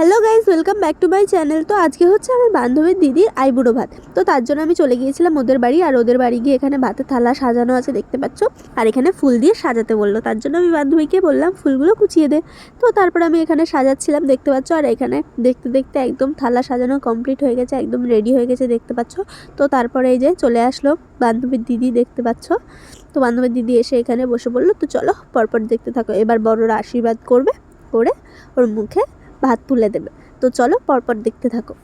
Hello guys, welcome back to my channel. তো আজকে হচ্ছে আমার বান্ধবীর দিদির আইবুড়ো ভাত। তো তার জন্য আমি চলে গিয়েছিলাম ওদের বাড়ি। আর ওদের বাড়ি গিয়ে এখানে ভাতের থালা সাজানো আছে, দেখতে পাচ্ছ। আর এখানে ফুল দিয়ে সাজাতে বললো, তার জন্য আমি বান্ধবীকে বললাম ফুলগুলো কুচিয়ে দে। তো তারপর আমি এখানে সাজাচ্ছিলাম, দেখতে পাচ্ছ। আর এখানে দেখতে দেখতে একদম থালা সাজানো কমপ্লিট হয়ে গেছে, একদম রেডি হয়ে গেছে, দেখতে পাচ্ছ। তো তারপরে এই যে চলে আসলো বান্ধবীর দিদি, দেখতে পাচ্ছ। তো বান্ধবীর দিদি এসে এখানে বসে বললো, তো চলো পরপর দেখতে থাকো। এবার বড়রা আশীর্বাদ করবে, করে ওর মুখে ভাত তুলে দেবে। তো চলো পরপর দেখতে থাকো।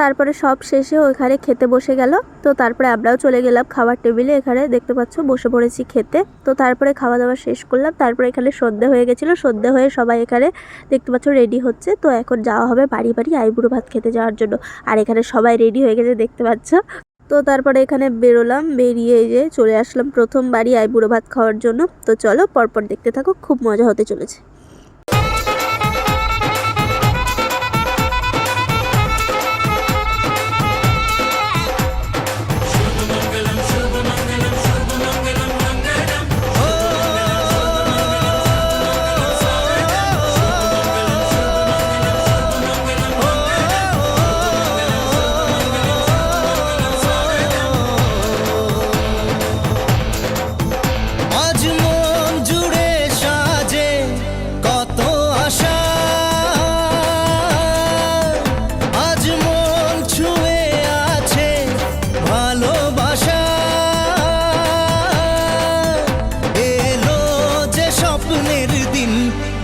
তারপরে সব শেষে ওইখানে খেতে বসে গেল। তো তারপরে আমরাও চলে গেলাম খাবার টেবিলে। এখানে দেখতে পাচ্ছ বসে পড়েছি খেতে। তো তারপরে খাওয়া দাওয়া শেষ করলাম। তারপরে এখানে সন্ধে হয়ে গেছিলো, সন্ধে হয়ে সবাই এখানে দেখতে পাচ্ছ রেডি হচ্ছে। তো এখন যাওয়া হবে বাড়ি বাড়ি আইবুড়ো ভাত খেতে যাওয়ার জন্য। আর এখানে সবাই রেডি হয়ে গেছে, দেখতে পাচ্ছ। তো তারপরে এখানে বেরোলাম, বেরিয়ে যে চলে আসলাম প্রথম বাড়ি আইবুড়ো ভাত খাওয়ার জন্য। তো চলো পরপর দেখতে থাকো, খুব মজা হতে চলেছে।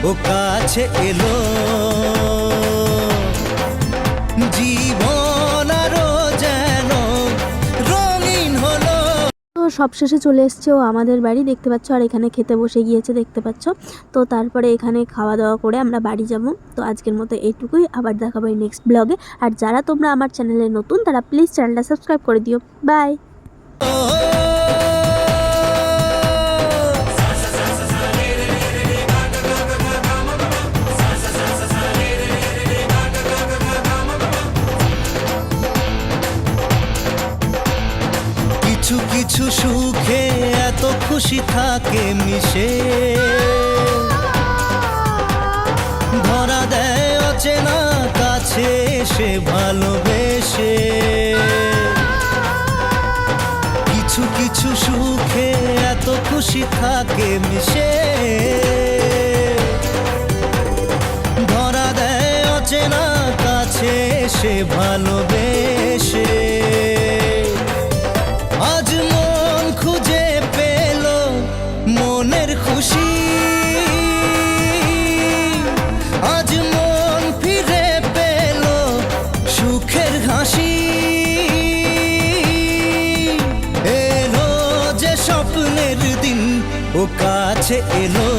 ও কাছে এলো জীবন আরো যেন রঙিন হলো। তো সবশেষে চলে এসছে ও আমাদের বাড়ি, দেখতে পাচ্ছ। আর এখানে খেতে বসে গিয়েছে, দেখতে পাচ্ছ। তো তারপরে এখানে খাওয়া দাওয়া করে আমরা বাড়ি যাব। তো আজকের মতো এইটুকুই, আবার দেখাবো নেক্সট ব্লগে। আর যারা তোমরা আমার চ্যানেলে নতুন, তারা প্লিজ চ্যানেলটা সাবস্ক্রাইব করে দিও। বাই। খুশি থাকে মিশে, ধরা দেয় অচেনা কাছে এসে ভালোবেসে। কিছু কিছু সুখে এত খুশি থাকে মিশে, ধরা দেয় অচেনা কাছে এসে ভালোবেসে। আজ মন খুঁজে পেল মনের খুশি, আজ মন ফিরে পেল সুখের হাসি। এলো যে স্বপ্নের দিন ও কাছে এলো,